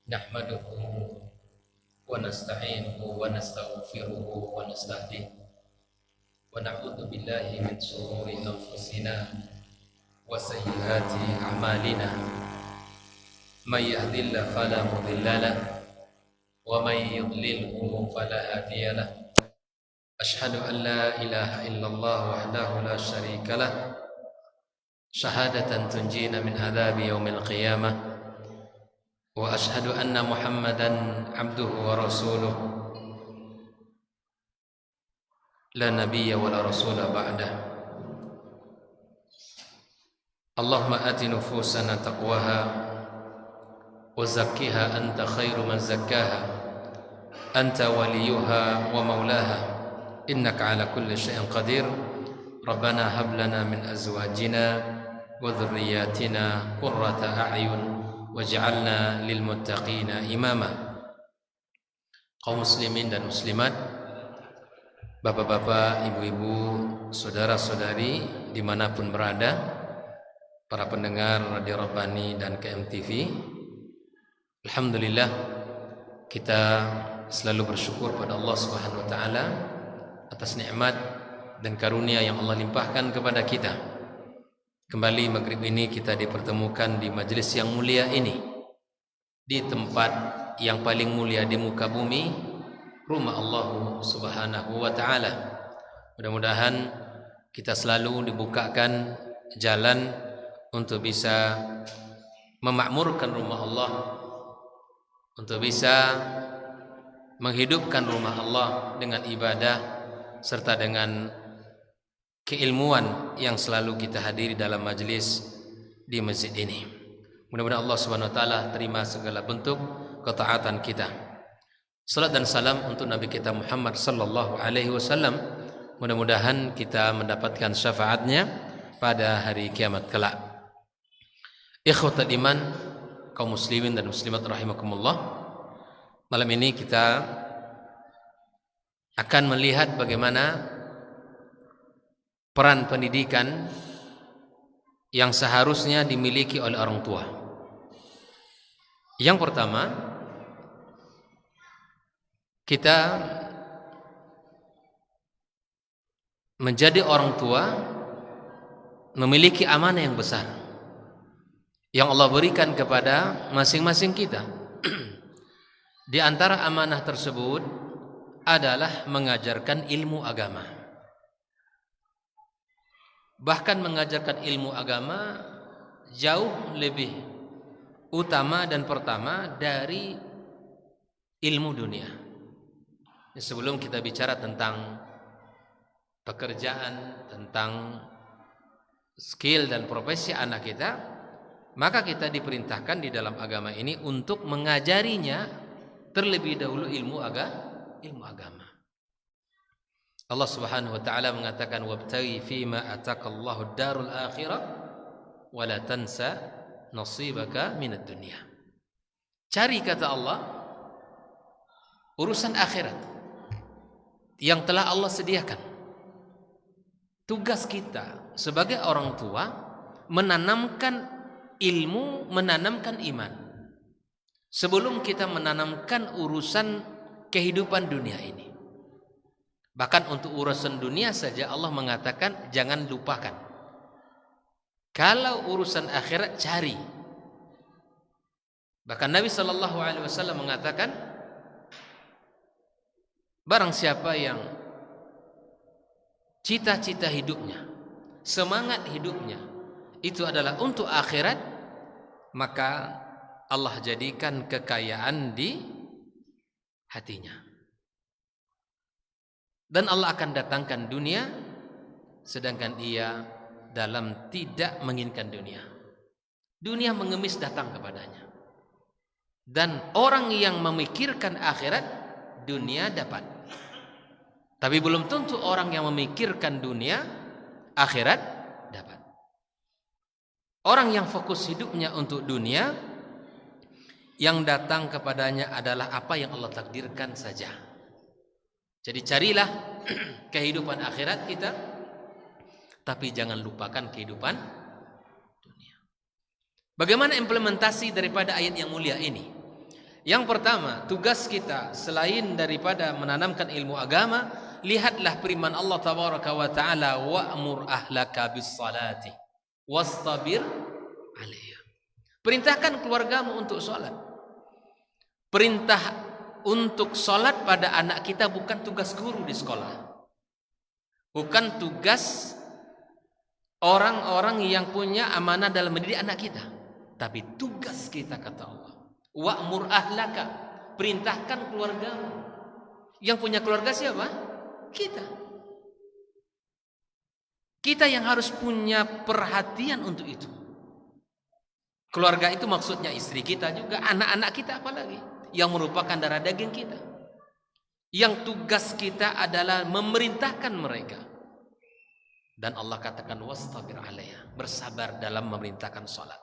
نحمده ونستعينه ونستغفره ونستهديه ونعوذ بالله من شرور أنفسنا وسيئات أعمالنا من يهد الله فلا مضل له ومن يضلله فلا هادي له أشهد أن لا إله إلا الله وحده لا شريك له شهادة تنجينا من عذاب يوم القيامة وأشهد أن محمدا عبده ورسوله لا نبي ولا رسول بعده اللهم آت نفوسنا تقواها وزكها أنت خير من زكاها أنت وليها ومولاها إنك على كل شيء قدير ربنا هب لنا من أزواجنا وذرياتنا قرة أعين waj'alna lil muttaqina imama. Kaum muslimin dan muslimat, bapak-bapak, ibu-ibu, saudara-saudari dimanapun berada, para pendengar Radio Rabbani dan KMTV, alhamdulillah kita selalu bersyukur pada Allah Subhanahu wa taala atas nikmat dan karunia yang Allah limpahkan kepada kita. Kembali maghrib ini kita dipertemukan di majelis yang mulia ini, di tempat yang paling mulia di muka bumi, rumah Allah Subhanahu wa taala. Mudah-mudahan kita selalu dibukakan jalan untuk bisa memakmurkan rumah Allah, untuk bisa menghidupkan rumah Allah dengan ibadah serta dengan keilmuan yang selalu kita hadiri dalam majlis di masjid ini. Mudah-mudahan Allah Subhanahu wa taala terima segala bentuk ketaatan kita. Salat dan salam untuk Nabi kita Muhammad sallallahu alaihi wasallam. Mudah-mudahan kita mendapatkan syafaatnya pada hari kiamat kelak. Ikhwatul iman, kaum muslimin dan muslimat rahimakumullah. Malam ini kita akan melihat bagaimana peran pendidikan yang seharusnya dimiliki oleh orang tua. Yang pertama, kita menjadi orang tua memiliki amanah yang besar yang Allah berikan kepada masing-masing kita. Di antara amanah tersebut adalah mengajarkan ilmu agama. Bahkan mengajarkan ilmu agama jauh lebih utama dan pertama dari ilmu dunia. Sebelum kita bicara tentang pekerjaan, tentang skill dan profesi anak kita, maka kita diperintahkan di dalam agama ini untuk mengajarinya terlebih dahulu ilmu agama. Allah Subhanahu wa taala mengatakan wabtaghi fima atakallahu ad-darul akhirah wa la tansa nasibaka minad dunya. Cari, kata Allah, urusan akhirat yang telah Allah sediakan. Tugas kita sebagai orang tua menanamkan ilmu, menanamkan iman sebelum kita menanamkan urusan kehidupan dunia ini. Bahkan untuk urusan dunia saja Allah mengatakan jangan lupakan. Kalau urusan akhirat cari. Bahkan Nabi sallallahu alaihi wasallam mengatakan barang siapa yang cita-cita hidupnya, semangat hidupnya itu adalah untuk akhirat, maka Allah jadikan kekayaan di hatinya. Dan Allah akan datangkan dunia sedangkan ia dalam tidak menginginkan dunia. Dunia mengemis datang kepadanya. Dan orang yang memikirkan akhirat, dunia dapat. Tapi belum tentu orang yang memikirkan dunia, akhirat dapat. Orang yang fokus hidupnya untuk dunia, yang datang kepadanya adalah apa yang Allah takdirkan saja. Jadi carilah kehidupan akhirat kita, tapi jangan lupakan kehidupan dunia. Bagaimana implementasi daripada ayat yang mulia ini? Yang pertama, tugas kita selain daripada menanamkan ilmu agama, lihatlah firman Allah tabaraka wa taala, wa'mur ahlaka bis salati wastabir 'alaiha. Perintahkan keluargamu untuk salat. Perintah untuk salat pada anak kita bukan tugas guru di sekolah. Bukan tugas orang-orang yang punya amanah dalam mendidik anak kita, tapi tugas kita, kata Allah, wa'mur ahlaka, perintahkan keluargamu. Yang punya keluarga siapa? Kita yang harus punya perhatian untuk itu. Keluarga itu maksudnya istri kita juga, anak-anak kita apalagi, yang merupakan darah daging kita. Yang tugas kita adalah memerintahkan mereka. Dan Allah katakan wastabir 'alaiha, bersabar dalam memerintahkan salat.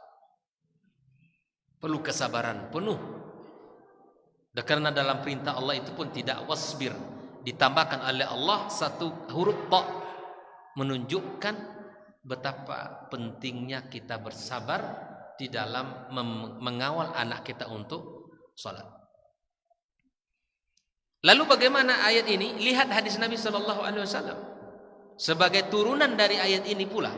Perlu kesabaran penuh. Dan karena dalam perintah Allah itu pun tidak wasbir, ditambahkan oleh Allah satu huruf ta, menunjukkan betapa pentingnya kita bersabar di dalam mengawal anak kita untuk salat. Lalu bagaimana ayat ini? Lihat hadis Nabi sallallahu alaihi wasallam. Sebagai turunan dari ayat ini pula,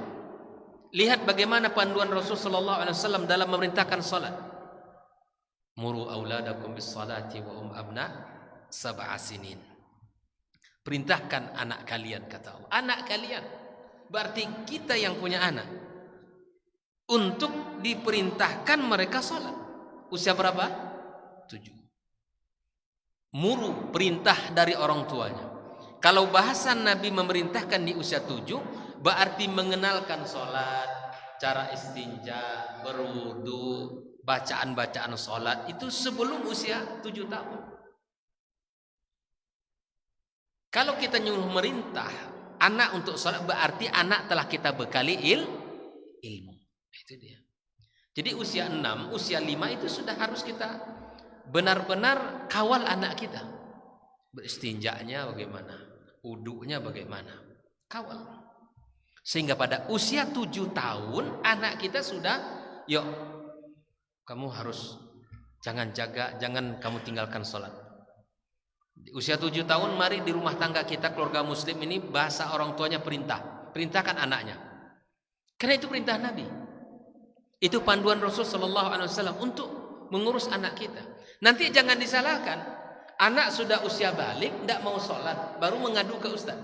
lihat bagaimana panduan Rasul sallallahu alaihi wasallam dalam memerintahkan salat. Muru auladakum bis salati wa abna sab'a sinin. Perintahkan anak kalian, kata Allah. Anak kalian, berarti kita yang punya anak, untuk diperintahkan mereka salat. Usia berapa? 7. Muru, perintah dari orang tuanya. Kalau bahasa Nabi memerintahkan di usia 7, berarti mengenalkan salat, cara istinja, berwudu, bacaan-bacaan salat itu sebelum usia 7 tahun. Kalau kita nyuruh merintah anak untuk salat, berarti anak telah kita bekali ilmu. Itu dia. Jadi usia 6, usia 5 itu sudah harus kita benar-benar kawal anak kita. Beristinjanya bagaimana, wudunya bagaimana, kawal. Sehingga pada usia 7 tahun anak kita sudah, yuk kamu harus jangan kamu tinggalkan sholat. Di usia 7 tahun mari di rumah tangga kita, keluarga muslim ini, bahasa orang tuanya perintahkan anaknya. Karena itu perintah Nabi. Itu panduan Rasul sallallahu alaihi wasallam untuk mengurus anak kita. Nanti jangan disalahkan, anak sudah usia balik tidak mau sholat, baru mengadu ke ustaz,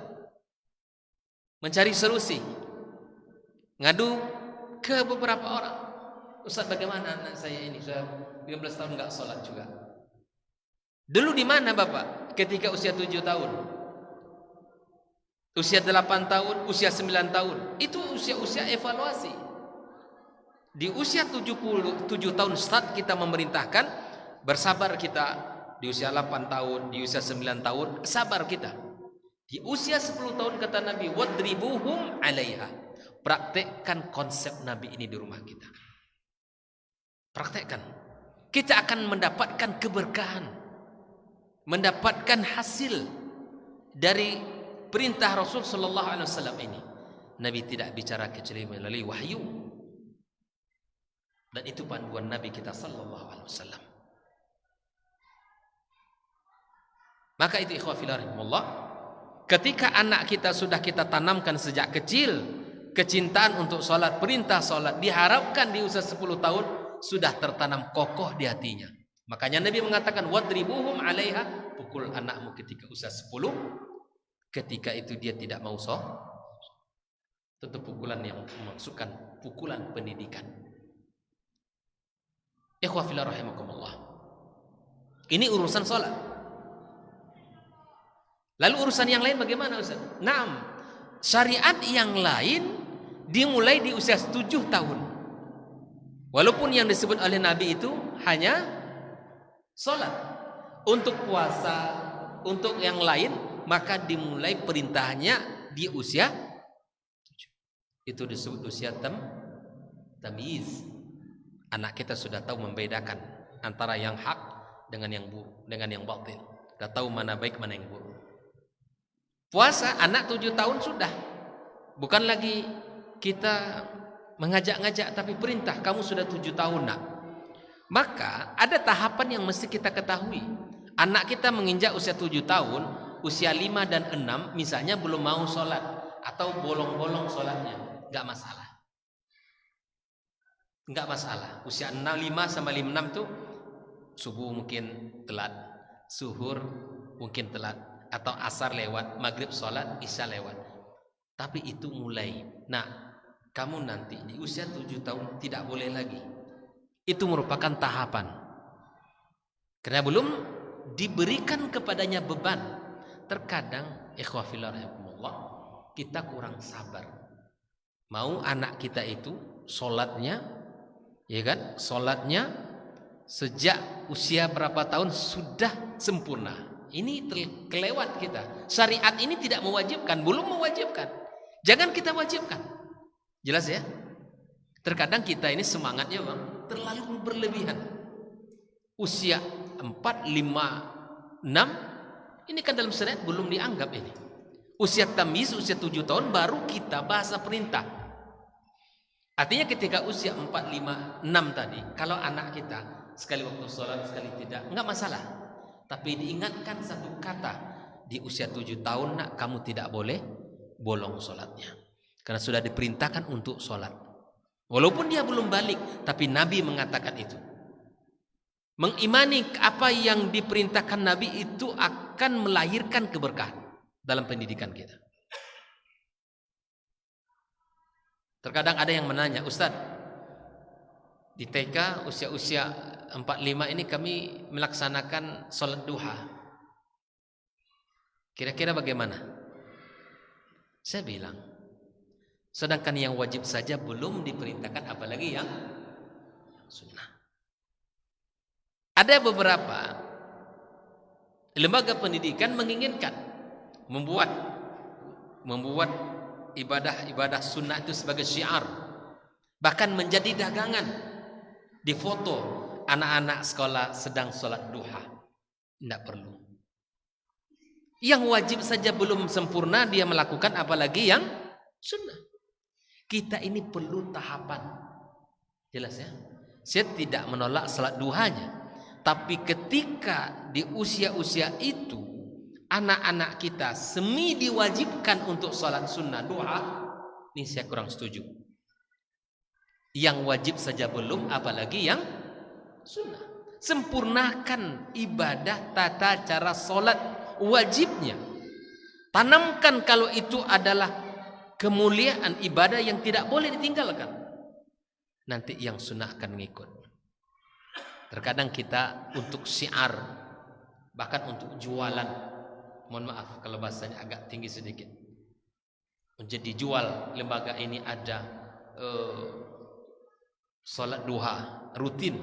mencari solusi, ngadu ke beberapa orang. Ustaz, bagaimana anak saya ini sudah 15 tahun nggak sholat juga. Dulu di mana Bapak? Ketika usia 7 tahun, usia 8 tahun, usia 9 tahun. Itu usia-usia evaluasi. Di usia 7 tahun start kita memerintahkan, bersabar kita. Di usia 8 tahun, di usia 9 tahun, sabar kita. Di usia 10 tahun kata Nabi, wadribuhum 'alaiha. Praktekkan konsep Nabi ini di rumah kita. Praktekkan. Kita akan mendapatkan keberkahan, mendapatkan hasil dari perintah Rasul sallallahu alaihi wasallam ini. Nabi tidak bicara kecuali melalui wahyu. Dan itu panduan Nabi kita sallallahu alaihi wasallam. Maka itu ikhwah fillah rahimahullah, ketika anak kita sudah kita tanamkan sejak kecil kecintaan untuk salat, perintah salat, diharapkan di usia 10 tahun sudah tertanam kokoh di hatinya. Makanya Nabi mengatakan wadribuhum 'alaiha, pukul anakmu ketika usia 10. Ketika itu dia tidak mau sholat, tentu pukulan yang memasukkan pukulan pendidikan. Ikhwah fillah rahimakumullah. Ini urusan salat. Lalu urusan yang lain bagaimana Ustaz? Naam, syariat yang lain dimulai di usia 7 tahun. Walaupun yang disebut oleh Nabi itu hanya salat. Untuk puasa, untuk yang lain, maka dimulai perintahnya di usia 7. Itu disebut usia tamyiz. Anak kita sudah tahu membedakan antara yang hak dengan yang buruk, dengan yang batil. Sudah tahu mana baik, mana yang buruk. Puasa anak 7 tahun sudah. Bukan lagi kita mengajak-ngajak, tapi perintah. Kamu sudah 7 tahun nak, Maka ada tahapan yang mesti kita ketahui. Anak kita menginjak usia 7 tahun, usia 5 dan 6 misalnya belum mau sholat atau bolong-bolong sholatnya, nggak masalah. Nggak masalah. Usia 5 sampai 6 tuh subuh mungkin telat, zuhur mungkin telat, atau asar lewat, maghrib sholat, isya lewat. Tapi itu mulai. Nah, kamu nanti di usia 7 tahun tidak boleh lagi. Itu merupakan tahapan. Karena belum diberikan kepadanya beban. Terkadang ikhwah fillah rahimakumullah, kita kurang sabar. Mau anak kita itu sholatnya, ya kan? Sholatnya sejak usia berapa tahun sudah sempurna. Ini kelewat kita. Syariat ini tidak mewajibkan, belum mewajibkan. Jangan kita wajibkan. Jelas ya? Terkadang kita ini semangatnya bang terlalu berlebihan. Usia 4, 5, 6 ini kan dalam syariat belum dianggap ini. Usia tamyiz, usia 7 tahun baru kita bahasa perintah. Artinya ketika usia 4, 5, 6 tadi, kalau anak kita sekali waktu sholat, sekali tidak, enggak masalah. Tapi diingatkan satu kata, di usia 7 tahun nak, kamu tidak boleh bolong sholatnya. Karena sudah diperintahkan untuk sholat. Walaupun dia belum balik, tapi Nabi mengatakan itu. Mengimani apa yang diperintahkan Nabi itu akan melahirkan keberkahan dalam pendidikan kita. Terkadang ada yang menanya, Ustaz, di TK usia-usia 4-5 ini kami melaksanakan sholat duha. Kira-kira bagaimana? Saya bilang, sedangkan yang wajib saja belum diperintahkan, apalagi yang sunnah. Ada beberapa lembaga pendidikan menginginkan membuat ibadah sunnah itu sebagai syiar, bahkan menjadi dagangan. Di foto anak-anak sekolah sedang sholat duha. Tidak perlu. Yang wajib saja belum sempurna dia melakukan, apalagi yang sunnah. Kita ini perlu tahapan. Jelas ya? Saya tidak menolak salat duhanya. Tapi ketika di usia-usia itu anak-anak kita semi diwajibkan untuk salat sunnah duha, ini saya kurang setuju. Yang wajib saja belum, apalagi yang sunnah. Sempurnakan ibadah tata cara salat wajibnya. Tanamkan kalau itu adalah kemuliaan ibadah yang tidak boleh ditinggalkan. Nanti yang sunnah akan mengikut. Terkadang kita untuk syiar, bahkan untuk jualan, mohon maaf kalau bahasanya agak tinggi sedikit, jadi jual lembaga ini ada sholat duha rutin.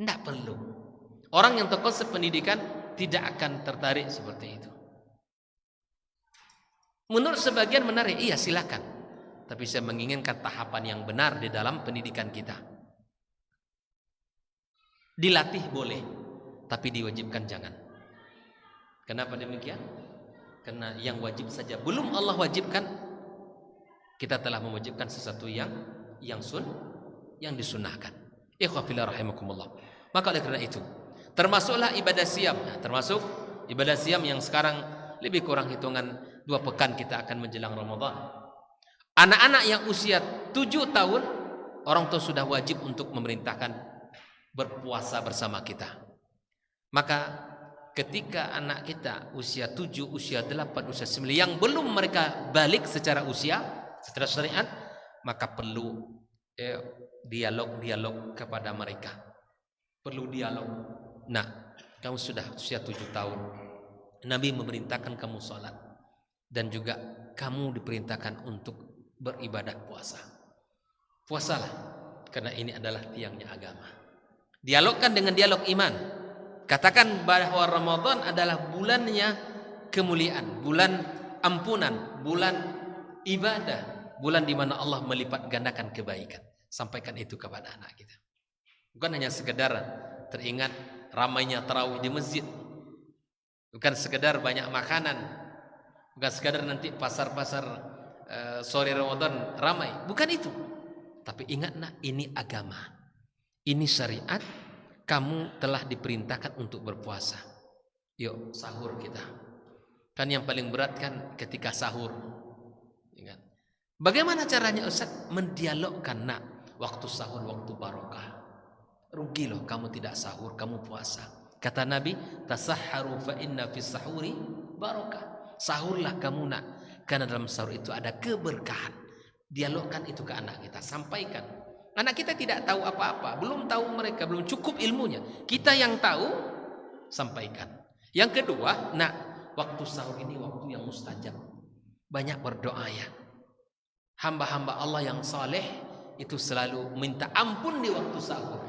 Tidak perlu. Orang yang terkonsep pendidikan tidak akan tertarik seperti itu. Menurut sebagian menarik, iya silakan. Tapi saya menginginkan tahapan yang benar di dalam pendidikan kita. Dilatih boleh, tapi diwajibkan jangan. Kenapa demikian? Karena yang wajib saja belum Allah wajibkan, kita telah mewajibkan sesuatu yang disunahkan. Ikhwah fillah rahimakumullah. Maka oleh karena itu, termasuklah ibadah siam. Termasuk ibadah siam yang sekarang lebih kurang hitungan 2 pekan kita akan menjelang Ramadan. Anak-anak yang usia 7 tahun, orang tua sudah wajib untuk memerintahkan berpuasa bersama kita. Maka ketika anak kita usia 7, usia 8, usia 9 yang belum mereka balik secara usia, secara syariat, maka perlu dialog kepada mereka. Perlu dialog. Nah, kamu sudah usia 7 tahun. Nabi memerintahkan kamu sholat. Dan juga kamu diperintahkan untuk beribadah puasa. Puasalah, karena ini adalah tiangnya agama. Dialogkan dengan dialog iman. Katakan bahwa Ramadan adalah bulannya kemuliaan, bulan ampunan, bulan ibadah, bulan di mana Allah melipat gandakan kebaikan. Sampaikan itu kepada anak kita. Bukan hanya sekedar teringat ramainya tarawih di masjid, bukan sekedar banyak makanan, bukan sekedar nanti pasar-pasar sore Ramadan ramai, bukan itu. Tapi ingat nak, ini agama. Ini syariat, kamu telah diperintahkan untuk berpuasa. Yuk sahur kita. Kan yang paling berat kan ketika sahur. Bagaimana caranya Ustaz? Mendialogkan, nak, waktu sahur waktu barokah. Rugi loh kamu tidak sahur, kamu puasa. Kata Nabi, tasahharu fa inna fis sahuri barokah. Sahurlah kamu, nak, karena dalam sahur itu ada keberkahan. Dialogkan itu ke anak kita, sampaikan. Anak kita tidak tahu apa-apa, belum tahu, mereka belum cukup ilmunya. Kita yang tahu, sampaikan. Yang kedua, nak, waktu sahur ini waktu yang mustajab. Banyak berdoa ya. Hamba-hamba Allah yang saleh itu selalu minta ampun di waktu sahur.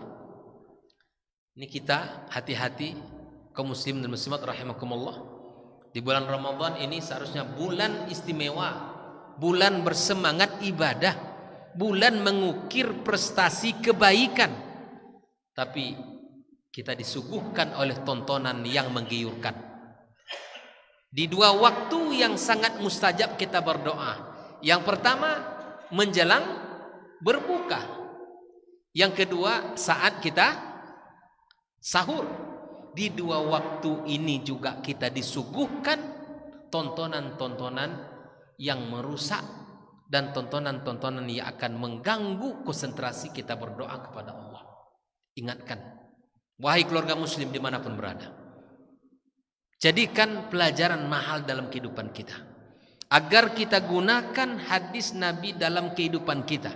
Ini kita hati-hati kaum muslim dan muslimat rahimakumullah. Di bulan Ramadan ini seharusnya bulan istimewa, bulan bersemangat ibadah, bulan mengukir prestasi kebaikan. Tapi kita disuguhkan oleh tontonan yang menggiurkan. Di dua waktu yang sangat mustajab kita berdoa. Yang pertama menjelang berbuka. Yang kedua saat kita sahur. Di dua waktu ini juga kita disuguhkan tontonan-tontonan yang merusak dan tontonan-tontonan yang akan mengganggu konsentrasi kita berdoa kepada Allah. Ingatkan, wahai keluarga muslim dimanapun berada, jadikan pelajaran mahal dalam kehidupan kita, agar kita gunakan hadis Nabi dalam kehidupan kita,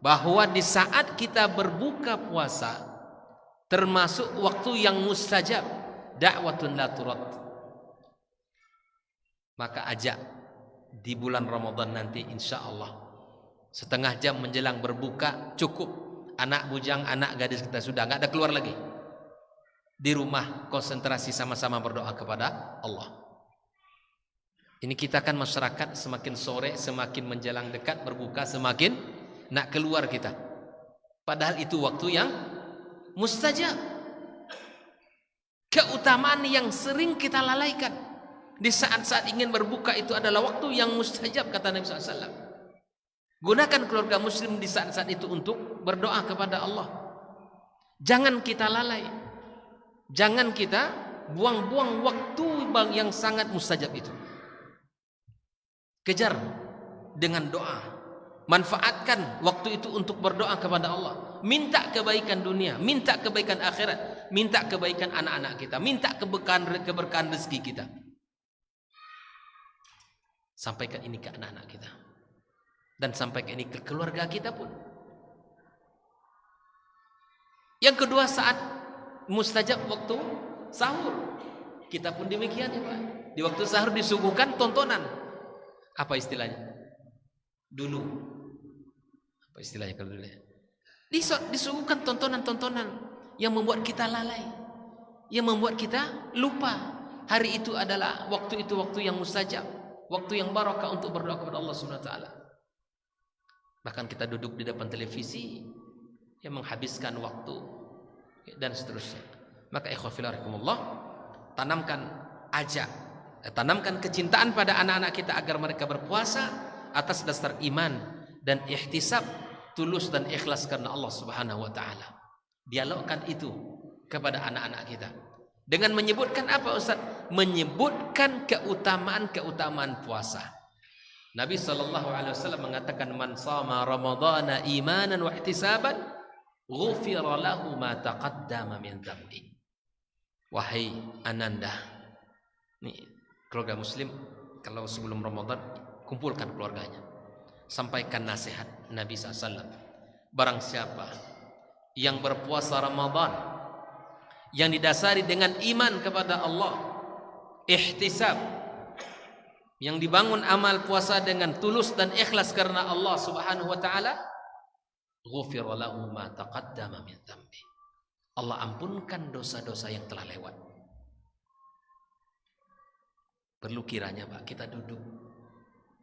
bahwa di saat kita berbuka puasa termasuk waktu yang mustajab, da'watun la turad. Maka ajak di bulan Ramadan nanti insya Allah setengah jam menjelang berbuka cukup. Anak bujang, anak gadis kita sudah nggak ada keluar lagi. Di rumah konsentrasi sama-sama berdoa kepada Allah. Ini kita kan masyarakat semakin sore, semakin menjelang dekat berbuka, semakin nak keluar kita. Padahal itu waktu yang mustajab. Keutamaan yang sering kita lalaikan. Di saat-saat ingin berbuka itu adalah waktu yang mustajab, kata Nabi SAW. Gunakan keluarga muslim di saat-saat itu untuk berdoa kepada Allah. Jangan kita lalai. Jangan kita buang-buang waktu yang sangat mustajab itu. Kejar dengan doa. Manfaatkan waktu itu untuk berdoa kepada Allah. Minta kebaikan dunia, minta kebaikan akhirat, minta kebaikan anak-anak kita, minta keberkahan rezeki kita. Sampaikan ini ke anak-anak kita. Dan sampaikan ini ke keluarga kita pun. Yang kedua, saat mustajab waktu sahur. Kita pun demikian ya Pak. Di waktu sahur disuguhkan tontonan. Apa istilahnya? Dulu. Apa istilahnya kalau dulu? Disuguhkan tontonan-tontonan yang membuat kita lalai, yang membuat kita lupa. Hari itu adalah waktu yang mustajab, waktu yang barakah untuk berdoa kepada Allah Subhanahu wa taala. Bahkan kita duduk di depan televisi yang menghabiskan waktu dan seterusnya. Maka ikhwah fillah rahimakumullah, tanamkan kecintaan pada anak-anak kita agar mereka berpuasa atas dasar iman dan ihtisab, tulus dan ikhlas karena Allah Subhanahu wa taala. Dialogkan itu kepada anak-anak kita dengan menyebutkan apa Ustaz? Menyebutkan keutamaan puasa. Nabi SAW mengatakan, man shama ramadhana imanan wa ihtisaban ghufira lahu ma taqaddama min dhanbi. Wahai ananda, nih keluarga muslim, kalau sebelum Ramadan kumpulkan keluarganya, sampaikan nasihat Nabi SAW. Barang siapa yang berpuasa Ramadan yang didasari dengan iman kepada Allah, ihtisab, yang dibangun amal puasa dengan tulus dan ikhlas karena Allah Subhanahu wa taala, ghufira lahu ma taqaddama min dhanbi. Allah ampunkan dosa-dosa yang telah lewat. Perlu kiranya Pak kita duduk.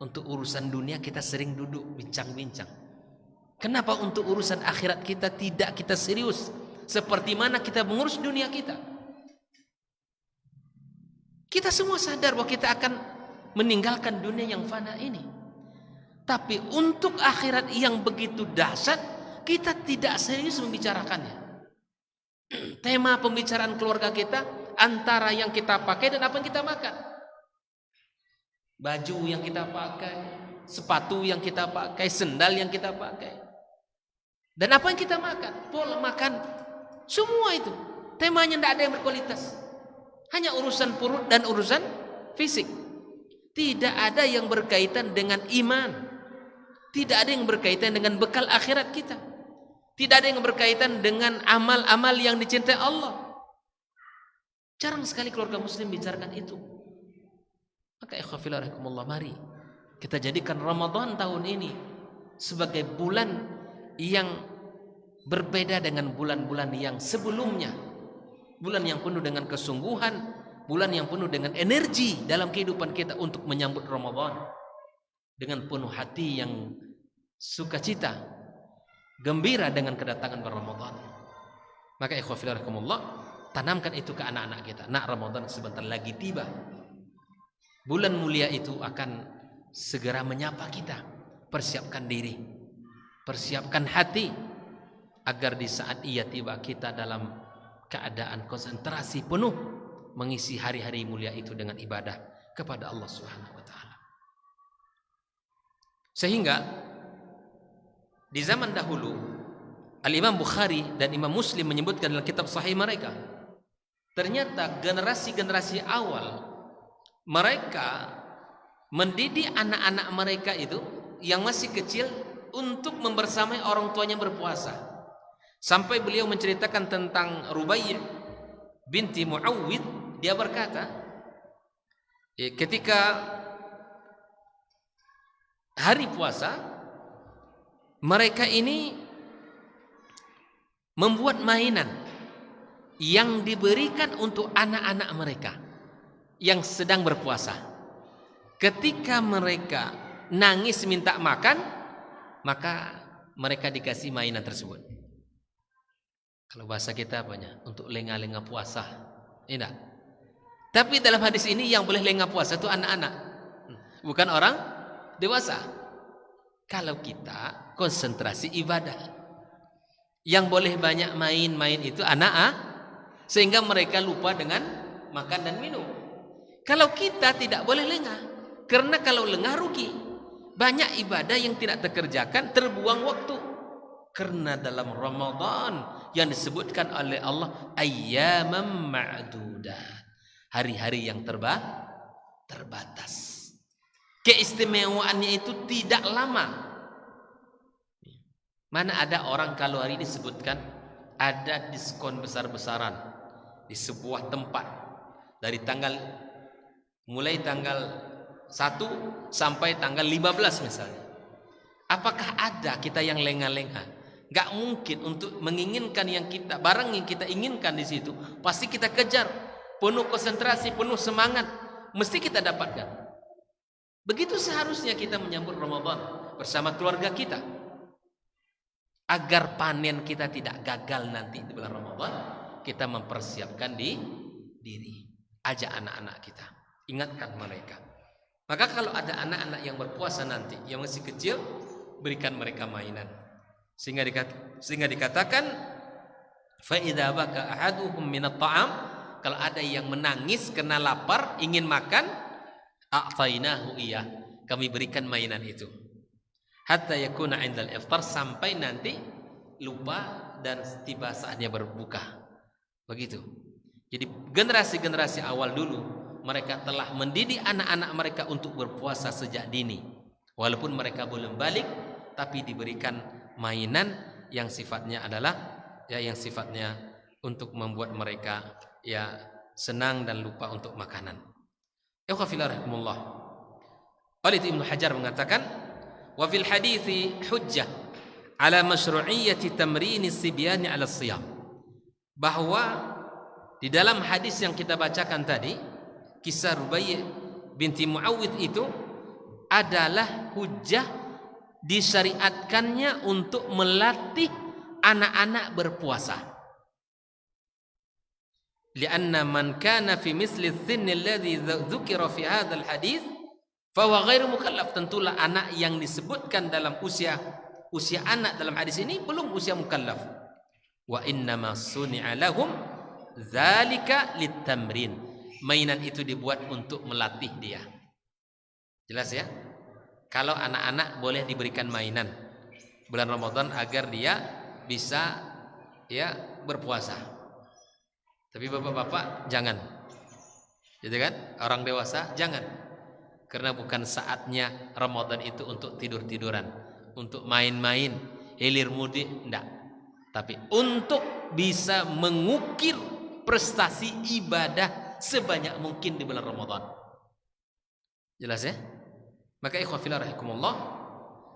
Untuk urusan dunia kita sering duduk bincang-bincang. Kenapa untuk urusan akhirat kita tidak kita serius seperti mana kita mengurus dunia kita? Kita semua sadar bahwa kita akan meninggalkan dunia yang fana ini. Tapi untuk akhirat yang begitu dahsyat, kita tidak serius membicarakannya. Tema pembicaraan keluarga kita antara yang kita pakai dan apa yang kita makan. Baju yang kita pakai, sepatu yang kita pakai, sendal yang kita pakai, dan apa yang kita makan, pola makan, semua itu temanya tidak ada yang berkualitas. Hanya urusan perut dan urusan fisik. Tidak ada yang berkaitan dengan iman. Tidak ada yang berkaitan dengan bekal akhirat kita. Tidak ada yang berkaitan dengan amal-amal yang dicintai Allah. Jarang sekali keluarga muslim bicarakan itu. Maka ikhwafillah rahimakumullah, mari kita jadikan Ramadan tahun ini sebagai bulan yang berbeda dengan bulan-bulan yang sebelumnya. Bulan yang penuh dengan kesungguhan, bulan yang penuh dengan energi dalam kehidupan kita untuk menyambut Ramadan dengan penuh hati yang sukacita, gembira dengan kedatangan Ramadan. Maka ikhwafillah rahimakumullah, tanamkan itu ke anak-anak kita. Nak, Ramadan sebentar lagi tiba. Bulan mulia itu akan segera menyapa kita. Persiapkan diri, persiapkan hati, agar di saat ia tiba kita dalam keadaan konsentrasi penuh mengisi hari-hari mulia itu dengan ibadah kepada Allah Subhanahu wa taala. Sehingga di zaman dahulu Al-Imam Bukhari dan Imam Muslim menyebutkan dalam kitab sahih mereka, ternyata generasi-generasi awal mereka mendidik anak-anak mereka itu yang masih kecil untuk membersamai orang tuanya berpuasa. Sampai beliau menceritakan tentang Rubai' binti Muawwid, dia berkata, ketika hari puasa mereka ini membuat mainan yang diberikan untuk anak-anak mereka yang sedang berpuasa. Ketika mereka nangis minta makan, maka mereka dikasih mainan tersebut. Kalau bahasa kita apanya? Untuk lengah-lengah puasa. Tidak. Tapi dalam hadis ini yang boleh lengah puasa itu anak-anak, bukan orang dewasa. Kalau kita konsentrasi ibadah, yang boleh banyak main-main itu anak-anak, sehingga mereka lupa dengan makan dan minum. Kalau kita tidak boleh lengah, karena kalau lengah rugi. Banyak ibadah yang tidak terkerjakan, terbuang waktu. Karena dalam Ramadan yang disebutkan oleh Allah ayyamam ma'dudat, hari-hari yang terbatas. Keistimewaannya itu tidak lama. Mana ada orang kalau hari ini disebutkan ada diskon besar-besaran di sebuah tempat dari mulai tanggal 1 sampai tanggal 15 misalnya. Apakah ada kita yang lengah-lengah? Gak mungkin. Untuk menginginkan yang kita, barang yang kita inginkan di situ pasti kita kejar, penuh konsentrasi, penuh semangat, mesti kita dapatkan. Begitu seharusnya kita menyambut Ramadan bersama keluarga kita, agar panen kita tidak gagal nanti di bulan Ramadan. Kita mempersiapkan diri, ajak anak-anak kita, ingatkan mereka. Maka kalau ada anak-anak yang berpuasa nanti yang masih kecil, berikan mereka mainan. Sehingga dikatakan fa idza baka ahaduhum minat ta'am, kalau ada yang menangis karena lapar ingin makan, a'tainahu iyah, kami berikan mainan itu. Hatta yakuna 'indal iftar, sampai nanti lupa dan tiba saatnya berbuka. Begitu. Jadi generasi-generasi awal dulu mereka telah mendidik anak-anak mereka untuk berpuasa sejak dini. Walaupun mereka belum balik, tapi diberikan mainan yang sifatnya adalah yang sifatnya untuk membuat mereka senang dan lupa untuk makanan. Ikhwafillah rahimakumullah. Oleh Ibnu Hajar mengatakan, wa fil hadithi hujjah ala masyru'iyyati tamrini sibyani ala siyam, bahwa di dalam hadis yang kita bacakan tadi, kisah Rubai' binti Muawwid itu adalah hujjah disyariatkannya untuk melatih anak-anak berpuasa. Lianna man kana fi misli dhinni alladhi dzukira fi hadzal hadits fa huwa ghairu mukallaf. Tentulah anak yang disebutkan dalam usia usia anak dalam hadis ini belum usia mukallaf. Wa innama suni'a lahum dzalika litamrin. Mainan itu dibuat untuk melatih dia. Jelas ya? Kalau anak-anak boleh diberikan mainan bulan Ramadan agar dia bisa ya berpuasa. Tapi bapak-bapak jangan. Gitu kan? Orang dewasa jangan. Karena bukan saatnya Ramadan itu untuk tidur-tiduran, untuk main-main, hilir mudik, enggak. Tapi untuk bisa mengukir prestasi ibadah sebanyak mungkin di bulan Ramadan. Jelas ya? Maka ikhwah fillah rahimakumullah,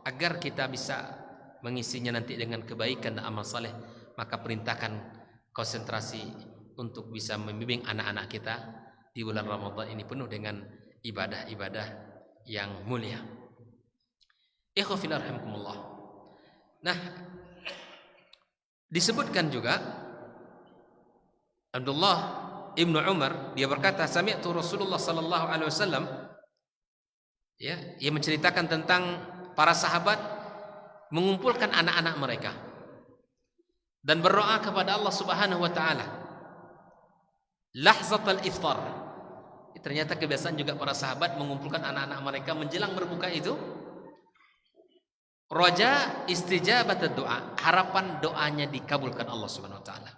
agar kita bisa mengisinya nanti dengan kebaikan dan amal saleh, maka perintahkan konsentrasi untuk bisa membimbing anak-anak kita di bulan Ramadan ini penuh dengan ibadah-ibadah yang mulia. Ikhwah fillah rahimakumullah. Nah, disebutkan juga Abdullah Ibnu Umar, dia berkata, sami'tu Rasulullah sallallahu alaihi wasallam, ya, ia menceritakan tentang para sahabat mengumpulkan anak-anak mereka dan berdoa kepada Allah Subhanahu wa taala. Lahzatul iftar. Ternyata kebiasaan juga para sahabat mengumpulkan anak-anak mereka menjelang berbuka itu, raja istijabat doa, harapan doanya dikabulkan Allah Subhanahu wa taala.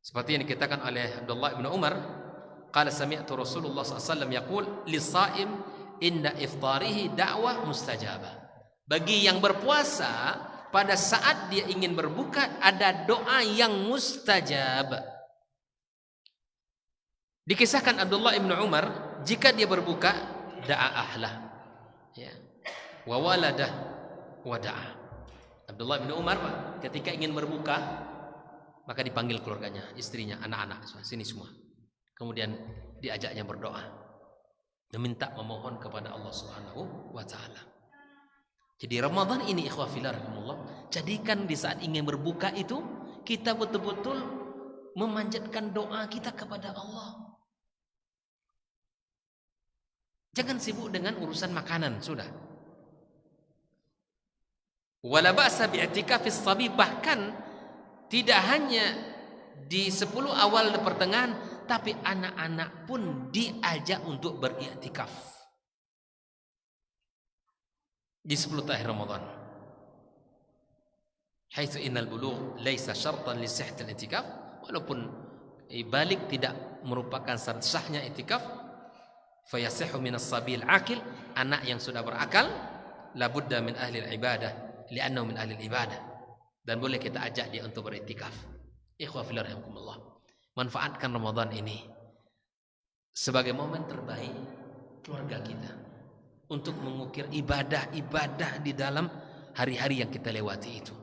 Seperti yang dikatakan oleh Abdullah bin Umar, qala sami'tu Rasulullah sallallahu alaihi wasallam yaqul lis-shaim inda iftarihi da'wah mustajabah. Bagi yang berpuasa pada saat dia ingin berbuka ada doa yang mustajab. Dikisahkan Abdullah ibn Umar, jika dia berbuka da'a ahlah, ya, wa waladah wa da'a. Abdullah ibn Umar ketika ingin berbuka maka dipanggil keluarganya, istrinya, anak-anak, sini semua. Kemudian diajaknya berdoa, meminta, memohon kepada Allah Subhanahu wa taala. Jadi Ramadan ini ikhwah fillah rahimakumullah, jadikan di saat ingin berbuka itu kita betul-betul memanjatkan doa kita kepada Allah. Jangan sibuk dengan urusan makanan, sudah. Wala ba'sa bi'tikafis sabi, bahkan tidak hanya di 10 awal pertengahan, tapi anak-anak pun diajak untuk beriktikaf di 10 akhir Ramadan. Haitsu innal bulugh laisa syartan li sihhatil i'tikaf, walaupun balik tidak merupakan syarat sahnya i'tikaf, fa yasihhu min as-sabil aqil, anak yang sudah berakal, la budda min ahli al-ibadah li'annahu min ahli al-ibadah, dan boleh kita ajak dia untuk beriktikaf. Ikhwah fillah rahimakumullah, manfaatkan Ramadan ini sebagai momen terbaik keluarga kita untuk mengukir ibadah-ibadah di dalam hari-hari yang kita lewati itu.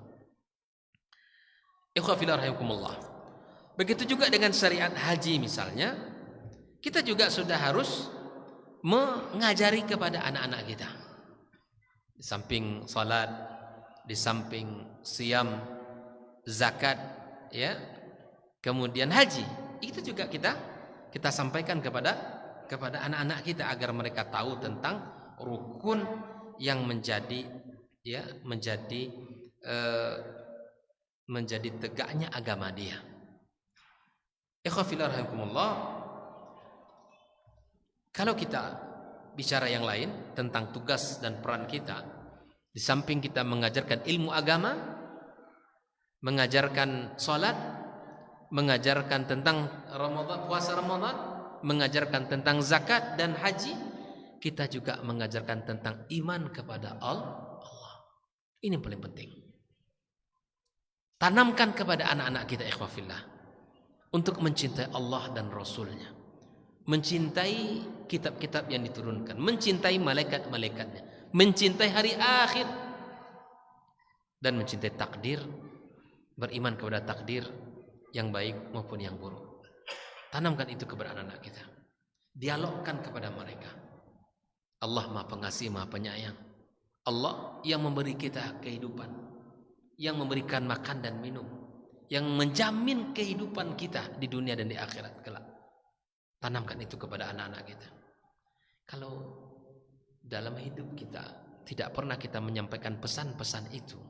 Ikhwah fillah rahimakumullah. Begitu juga dengan syariat haji misalnya, kita juga sudah harus mengajari kepada anak-anak kita. Di samping salat, di samping siam, zakat, ya, kemudian haji, itu juga kita sampaikan kepada anak-anak kita agar mereka tahu tentang rukun yang menjadi tegaknya agama dia. Ikhwah fillah rahimakumullah, kalau kita bicara yang lain tentang tugas dan peran kita, di samping kita mengajarkan ilmu agama, mengajarkan salat, mengajarkan tentang Ramadan, puasa Ramadan, mengajarkan tentang zakat dan haji, kita juga mengajarkan tentang iman kepada Allah. Ini yang paling penting. Tanamkan kepada anak-anak kita ikhwah fillah untuk mencintai Allah dan Rasulnya, mencintai kitab-kitab yang diturunkan, mencintai malaikat-malaikatnya, mencintai hari akhir, dan mencintai takdir, beriman kepada takdir yang baik maupun yang buruk. Tanamkan itu kepada anak-anak kita. Dialogkan kepada mereka. Allah Maha Pengasih, Maha Penyayang. Allah yang memberi kita kehidupan, yang memberikan makan dan minum, yang menjamin kehidupan kita di dunia dan di akhirat kelak. Tanamkan itu kepada anak-anak kita. Kalau dalam hidup kita tidak pernah kita menyampaikan pesan-pesan itu,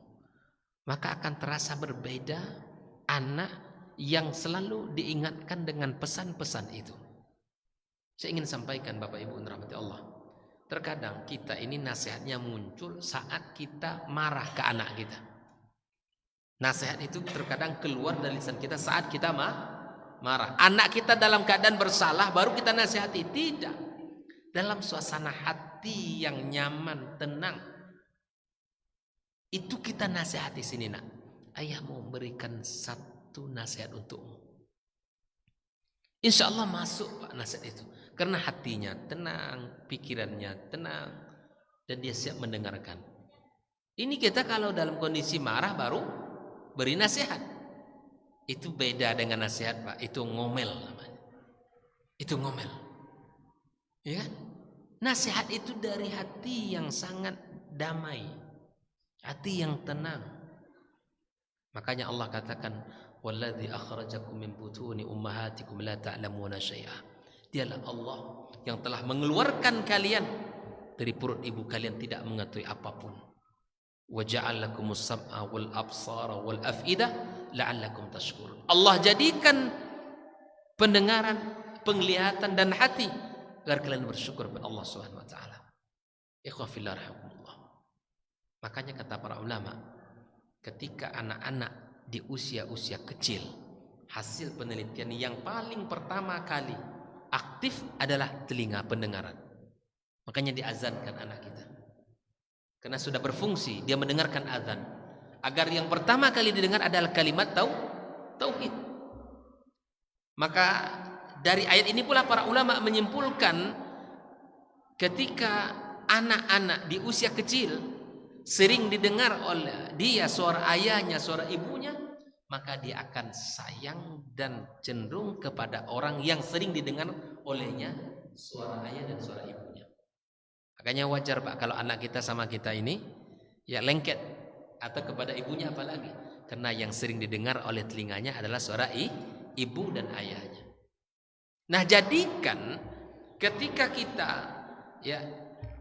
maka akan terasa berbeda anak yang selalu diingatkan dengan pesan-pesan itu. Saya ingin sampaikan Bapak Ibu rahmati Allah, terkadang kita ini nasihatnya muncul saat kita marah ke anak kita. Nasihat itu terkadang keluar dari lisan kita saat kita marah. Anak kita dalam keadaan bersalah baru kita nasihati. Tidak. Dalam suasana hati yang nyaman, tenang, itu kita nasihati. Sini nak, ayah mau memberikan satu nasihat untukmu. Insya Allah masuk Pak nasihat itu, karena hatinya tenang, pikirannya tenang, dan dia siap mendengarkan. Ini kita kalau dalam kondisi marah baru beri nasihat. Itu beda dengan nasihat Pak, itu ngomel namanya. Itu ngomel. Ya kan? Nasihat itu dari hati yang sangat damai, hati yang tenang. Makanya Allah katakan, "Walladzi akhrajakum min butuni ummahatikum la ta'lamuna syai'a." Dialah Allah yang telah mengeluarkan kalian dari perut ibu kalian tidak mengetahui apapun. Wa ja'al lakumus sam'a wal absara wal af'idah la'allakum tashkurun. Allah jadikan pendengaran, penglihatan dan hati agar kalian bersyukur kepada Allah Subhanahu wa taala. Ikhwah fillah rahimakumullah. Makanya kata para ulama, ketika anak-anak di usia-usia kecil, hasil penelitian yang paling pertama kali aktif adalah telinga pendengaran. Makanya diazankan anak kita. Karena sudah berfungsi, dia mendengarkan azan. Agar yang pertama kali didengar adalah kalimat tauhid. Maka dari ayat ini pula para ulama menyimpulkan, ketika anak-anak di usia kecil sering didengar oleh dia suara ayahnya, suara ibunya, maka dia akan sayang dan cenderung kepada orang yang sering didengar olehnya suara ayah dan suara ibunya. Makanya wajar Pak kalau anak kita sama kita ini ya lengket, atau kepada ibunya apalagi, karena yang sering didengar oleh telinganya adalah suara ibu dan ayahnya. Nah, jadikan ketika kita ya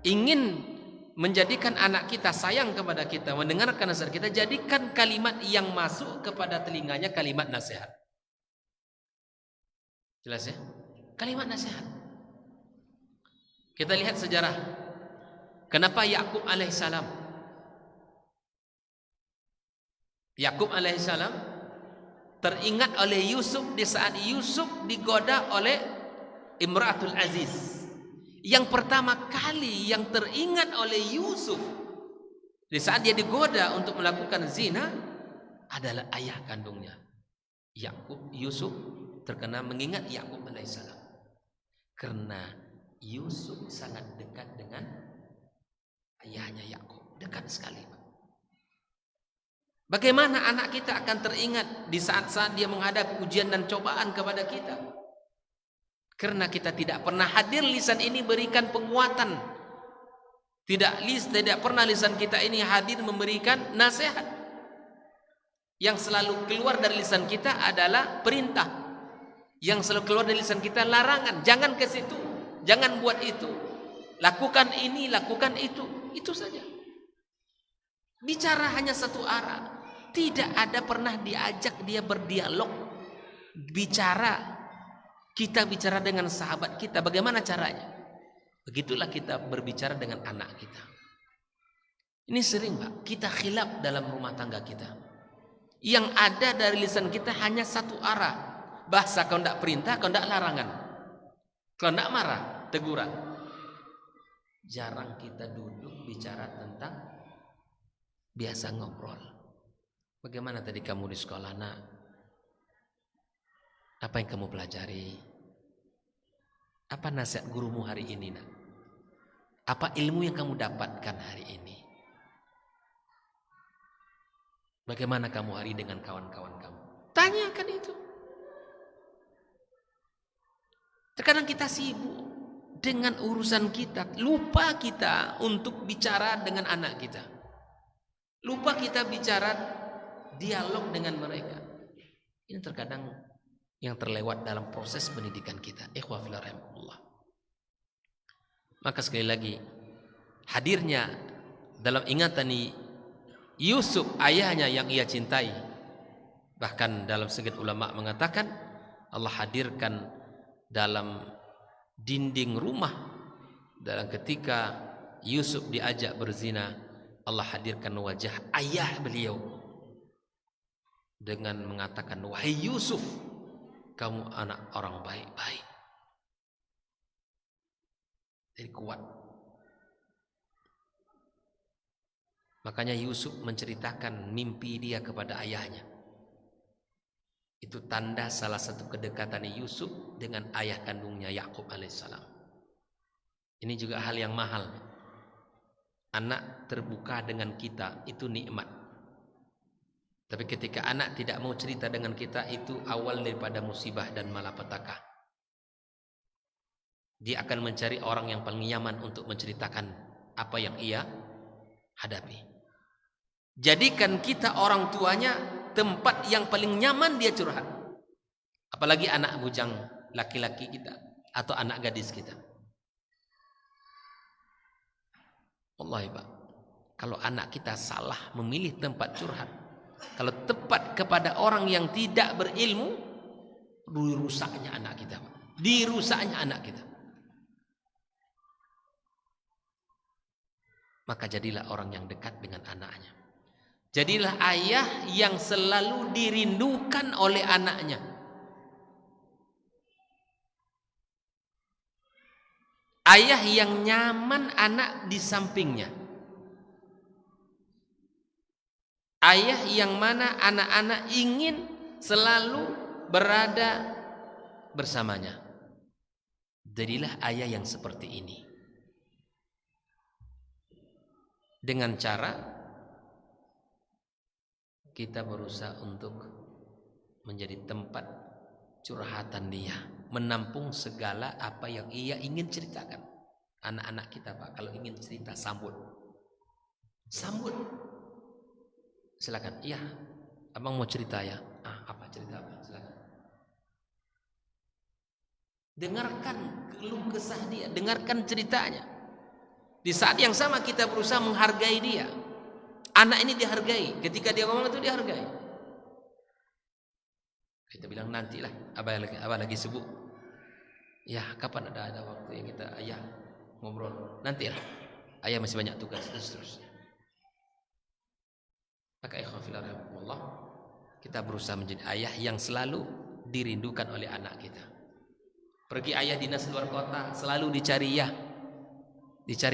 ingin menjadikan anak kita sayang kepada kita, mendengarkan nasihat kita, jadikan kalimat yang masuk kepada telinganya kalimat nasihat. Jelas ya? Kalimat nasihat. Kita lihat sejarah. Kenapa Yakub alaihissalam teringat oleh Yusuf di saat Yusuf digoda oleh Imratul Aziz. Yang pertama kali yang teringat oleh Yusuf di saat dia digoda untuk melakukan zina adalah ayah kandungnya. Yusuf terkena mengingat Yakub alaihissalam karena Yusuf sangat dekat dengan ayahnya Yakub, dekat sekali. Bagaimana anak kita akan teringat di saat-saat dia menghadapi ujian dan cobaan kepada kita? Karena kita tidak pernah hadir, lisan ini berikan penguatan. Tidak pernah lisan kita ini hadir memberikan nasihat. Yang selalu keluar dari lisan kita adalah perintah. Yang selalu keluar dari lisan kita larangan. Jangan ke situ, jangan buat itu. Lakukan ini, lakukan itu. Itu saja. Bicara hanya satu arah. Tidak ada pernah diajak dia berdialog. Kita bicara dengan sahabat kita, bagaimana caranya? Begitulah kita berbicara dengan anak kita. Ini sering Pak, kita khilaf dalam rumah tangga kita. Yang ada dari lisan kita hanya satu arah. Bahasa kalau tidak perintah, kalau tidak larangan. Kalau tidak marah, teguran. Jarang kita duduk bicara tentang biasa ngobrol. Bagaimana tadi kamu di sekolah nak? Apa yang kamu pelajari? Apa nasihat gurumu hari ini nak? Apa ilmu yang kamu dapatkan hari ini? Bagaimana kamu hari dengan kawan-kawan kamu? Tanyakan itu. Terkadang kita sibuk dengan urusan kita, lupa kita untuk bicara dengan anak kita, lupa kita bicara dialog dengan mereka. Ini terkadang yang terlewat dalam proses pendidikan kita. Ikhwah fillah rahimakumullah. Maka sekali lagi, hadirnya dalam ingatan Yusuf ayahnya yang ia cintai. Bahkan dalam sebagian ulama mengatakan Allah hadirkan dalam dinding rumah dalam ketika Yusuf diajak berzina, Allah hadirkan wajah ayah beliau dengan mengatakan, wahai Yusuf, kamu anak orang baik-baik. Jadi kuat. Makanya Yusuf menceritakan mimpi dia kepada ayahnya. Itu tanda salah satu kedekatan Yusuf dengan ayah kandungnya Yakub alaihissalam. Ini juga hal yang mahal. Anak terbuka dengan kita itu nikmat. Tapi ketika anak tidak mau cerita dengan kita, itu awal daripada musibah dan malapetaka. Dia akan mencari orang yang paling nyaman untuk menceritakan apa yang ia hadapi. Jadikan kita orang tuanya tempat yang paling nyaman dia curhat. Apalagi anak bujang laki-laki kita atau anak gadis kita. Wallahi Pak, kalau anak kita salah memilih tempat curhat, kalau tepat kepada orang yang tidak berilmu, dirusaknya anak kita Pak. Dirusaknya anak kita. Maka jadilah orang yang dekat dengan anaknya. Jadilah ayah yang selalu dirindukan oleh anaknya. Ayah yang nyaman anak di sampingnya. Ayah yang mana anak-anak ingin selalu berada bersamanya. Jadilah ayah yang seperti ini. Dengan cara kita berusaha untuk menjadi tempat curhatan dia, menampung segala apa yang ia ingin ceritakan. Anak-anak kita Pak, kalau ingin cerita sambut. Silakan. Iya, abang mau cerita ya. Apa cerita apa? Silakan. Dengarkan keluh kesah dia, dengarkan ceritanya. Di saat yang sama kita berusaha menghargai dia. Anak ini dihargai, ketika dia ngomong itu dihargai. Kita bilang nantilah, abah lagi sibuk. Ya, kapan ada waktu yang kita ayah ngobrol? Nantilah. Ayah masih banyak tugas dan seterusnya. Maka ikhwafillah rahimahullah, kita berusaha menjadi ayah yang selalu dirindukan oleh anak kita. Pergi ayah dinas luar kota, selalu dicari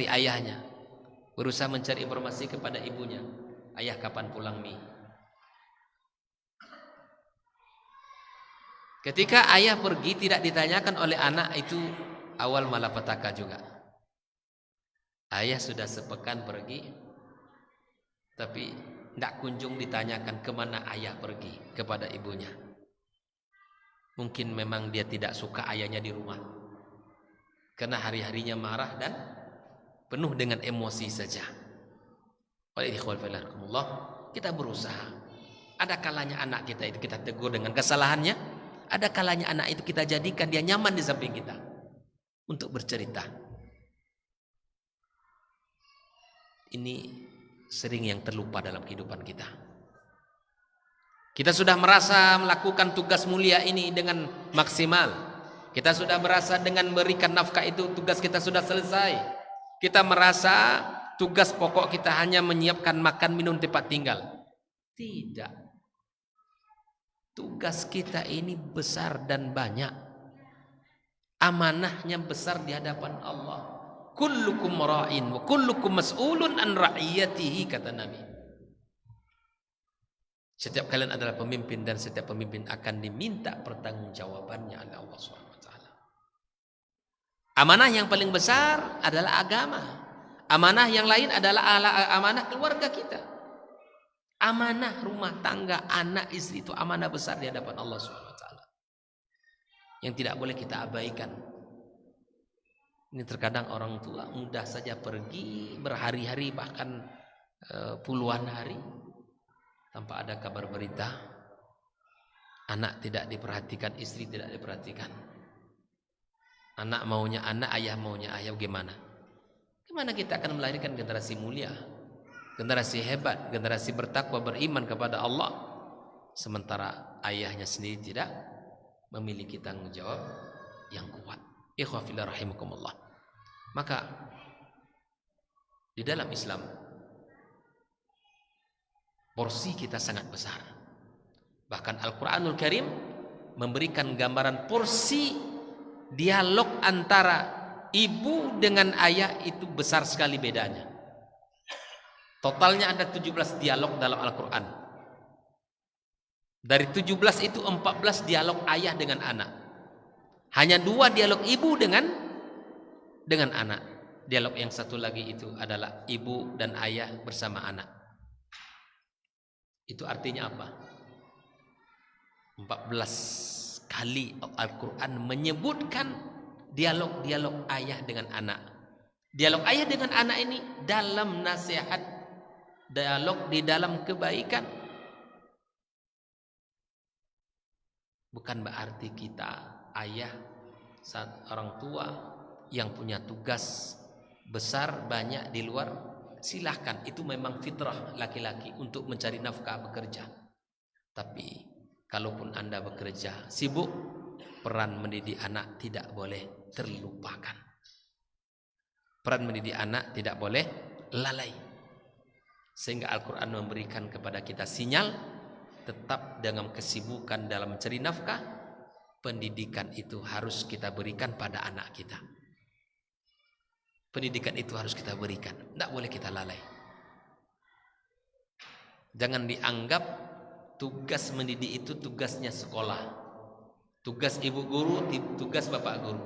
ayahnya. Berusaha mencari informasi kepada ibunya. Ayah kapan pulang Mi? Ketika ayah pergi tidak ditanyakan oleh anak, itu awal malapetaka juga. Ayah sudah sepekan pergi, tapi tidak kunjung ditanyakan kemana ayah pergi kepada ibunya. Mungkin memang dia tidak suka ayahnya di rumah, karena hari-harinya marah dan penuh dengan emosi saja. Oleh ikhwan fillah, kita berusaha. Ada kalanya anak kita itu kita tegur dengan kesalahannya. Ada kalanya anak itu kita jadikan dia nyaman di samping kita untuk bercerita. Ini sering yang terlupa dalam kehidupan kita. Kita sudah merasa melakukan tugas mulia ini dengan maksimal. Kita sudah merasa dengan memberikan nafkah itu tugas kita sudah selesai. Kita merasa tugas pokok kita hanya menyiapkan makan, minum, tempat tinggal. Tidak. Tugas kita ini besar dan banyak. Amanahnya besar di hadapan Allah. Kullukum ra'in wa kullukum mas'ulun an ra'iyatihi, kata Nabi. Setiap kalian adalah pemimpin dan setiap pemimpin akan diminta pertanggungjawabannya oleh Allah SWT. Amanah yang paling besar adalah agama. Amanah yang lain adalah amanah keluarga kita. Amanah rumah tangga, anak, istri itu amanah besar di hadapan Allah SWT. Yang tidak boleh kita abaikan. Ini terkadang orang tua mudah saja pergi berhari-hari bahkan puluhan hari tanpa ada kabar berita. Anak tidak diperhatikan, istri tidak diperhatikan. Anak maunya anak, ayah maunya ayah, gimana? Gimana kita akan melahirkan generasi mulia? generasi hebat, generasi bertakwa, beriman kepada Allah, sementara ayahnya sendiri tidak memiliki tanggung jawab yang kuat. Ikhwah fillah rahimakumullah. Maka di dalam Islam porsi kita sangat besar. Bahkan Al-Quranul Karim memberikan gambaran porsi dialog antara ibu dengan ayah itu besar sekali bedanya. Totalnya ada 17 dialog dalam Al-Quran. Dari 17 itu 14 dialog ayah dengan anak. Hanya 2 dialog ibu dengan anak. Dialog yang satu lagi itu adalah ibu dan ayah bersama anak. Itu artinya apa? 14 kali Al-Quran menyebutkan dialog-dialog ayah dengan anak. Dialog ayah dengan anak ini dalam nasihat, dialog di dalam kebaikan. Bukan berarti kita ayah, saat orang tua yang punya tugas besar banyak di luar, silahkan, itu memang fitrah laki-laki untuk mencari nafkah, bekerja. Tapi kalaupun Anda bekerja sibuk, peran mendidik anak tidak boleh terlupakan. Peran mendidik anak tidak boleh lalai. Sehingga Al-Quran memberikan kepada kita sinyal, tetap dengan kesibukan dalam mencari nafkah, pendidikan itu harus kita berikan pada anak kita. Pendidikan itu harus kita berikan, tidak boleh kita lalai. Jangan dianggap tugas mendidik itu tugasnya sekolah, tugas ibu guru, tugas bapak guru.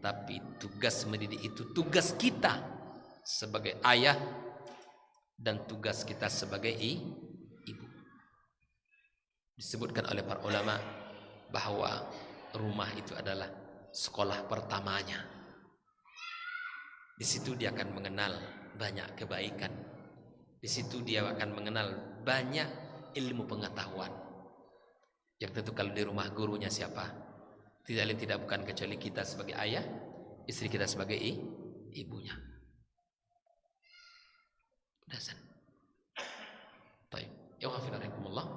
Tapi tugas mendidik itu tugas kita sebagai ayah dan tugas kita sebagai ibu. Disebutkan oleh para ulama bahwa rumah itu adalah sekolah pertamanya. Di situ dia akan mengenal banyak kebaikan. Di situ dia akan mengenal banyak ilmu pengetahuan. Yang tentu kalau di rumah gurunya siapa? Tidak lain tidak bukan kecuali kita sebagai ayah, istri kita sebagai ibunya. Dasan. Baik. Ya wafiqakumullah.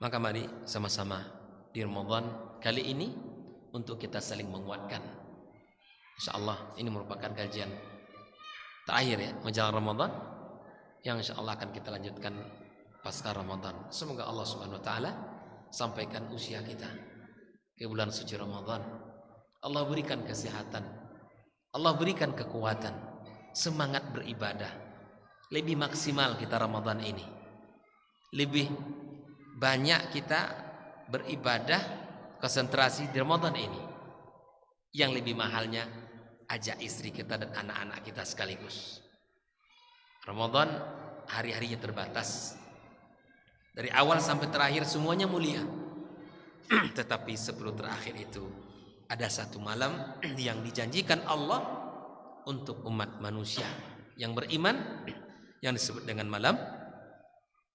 Maka mari sama-sama di Ramadan kali ini untuk kita saling menguatkan. InsyaAllah ini merupakan kajian terakhir ya menjelang Ramadan, yang insyaAllah akan kita lanjutkan pasca Ramadan. Semoga Allah Subhanahu Wa Taala sampaikan usia kita ke bulan suci Ramadan. Allah berikan kesehatan, Allah berikan kekuatan, semangat beribadah. Lebih maksimal kita Ramadan ini, lebih banyak kita beribadah, konsentrasi di Ramadan ini. Yang lebih mahalnya, ajak istri kita dan anak-anak kita sekaligus. Ramadan hari-harinya terbatas, dari awal sampai terakhir semuanya mulia. Tetapi sebelum terakhir itu ada satu malam yang dijanjikan Allah untuk umat manusia yang beriman, yang disebut dengan malam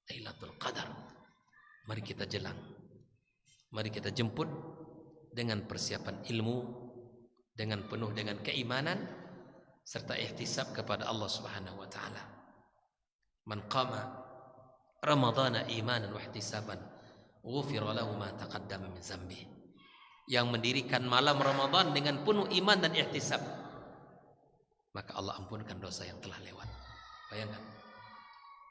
Lailatul Qadar. Mari kita jelang, mari kita jemput dengan persiapan ilmu, dengan penuh dengan keimanan serta ihtisab kepada Allah Subhanahu wa taala. Man qama Ramadhana imanan wa ihtisaban ghufira lahu ma taqaddama min dzambi. Yang mendirikan malam Ramadan dengan penuh iman dan ihtisab, maka Allah ampunkan dosa yang telah lewat. Bayangkan,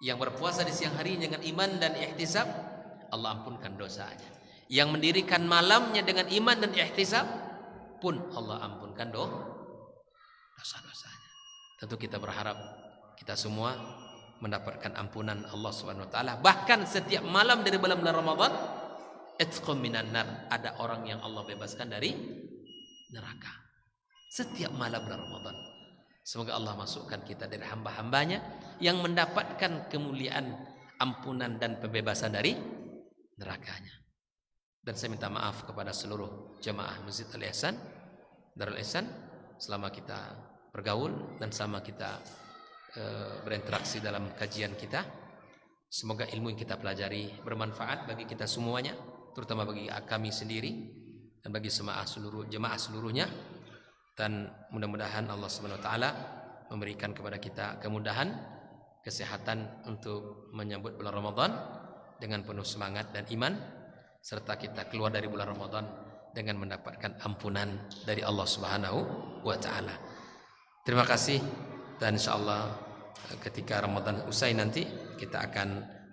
yang berpuasa di siang hari dengan iman dan ihtisab, Allah ampunkan dosanya. Yang mendirikan malamnya dengan iman dan ihtisab pun Allah ampunkan dosa-dosanya. Tentu kita berharap kita semua mendapatkan ampunan Allah Subhanahu wa taala. Bahkan setiap malam dari bulan Ramadan, itqum minan nar, ada orang yang Allah bebaskan dari neraka. Setiap malam bulan Ramadan. Semoga Allah masukkan kita dari hamba-hambanya yang mendapatkan kemuliaan, ampunan dan pembebasan dari nerakanya. Dan saya minta maaf kepada seluruh jemaah Masjid Al-Ihsan, Darul Ihsan, selama kita bergaul dan sama kita berinteraksi dalam kajian kita. Semoga ilmu yang kita pelajari bermanfaat bagi kita semuanya, terutama bagi kami sendiri dan bagi jemaah seluruhnya. Dan mudah-mudahan Allah Subhanahu wa taala memberikan kepada kita kemudahan, kesehatan untuk menyambut bulan Ramadan dengan penuh semangat dan iman, serta kita keluar dari bulan Ramadan dengan mendapatkan ampunan dari Allah Subhanahu wa taala. Terima kasih, dan insyaallah ketika Ramadan usai nanti kita akan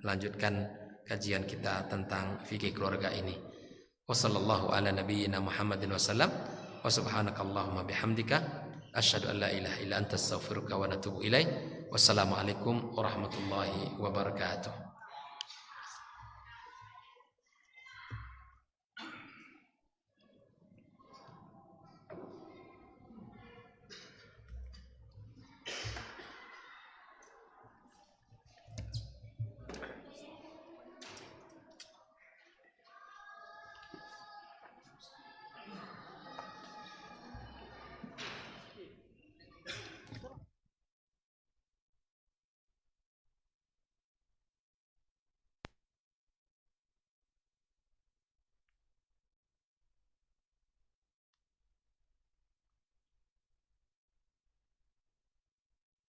melanjutkan kajian kita tentang fikih keluarga ini. Wassallallahu ala nabiyyina Muhammadin wasallam wa subhanakallahumma bihamdika asyhadu an la ilaha illa anta astaghfiruka wa atubu ilaik. Wassalamualaikum warahmatullahi wabarakatuh.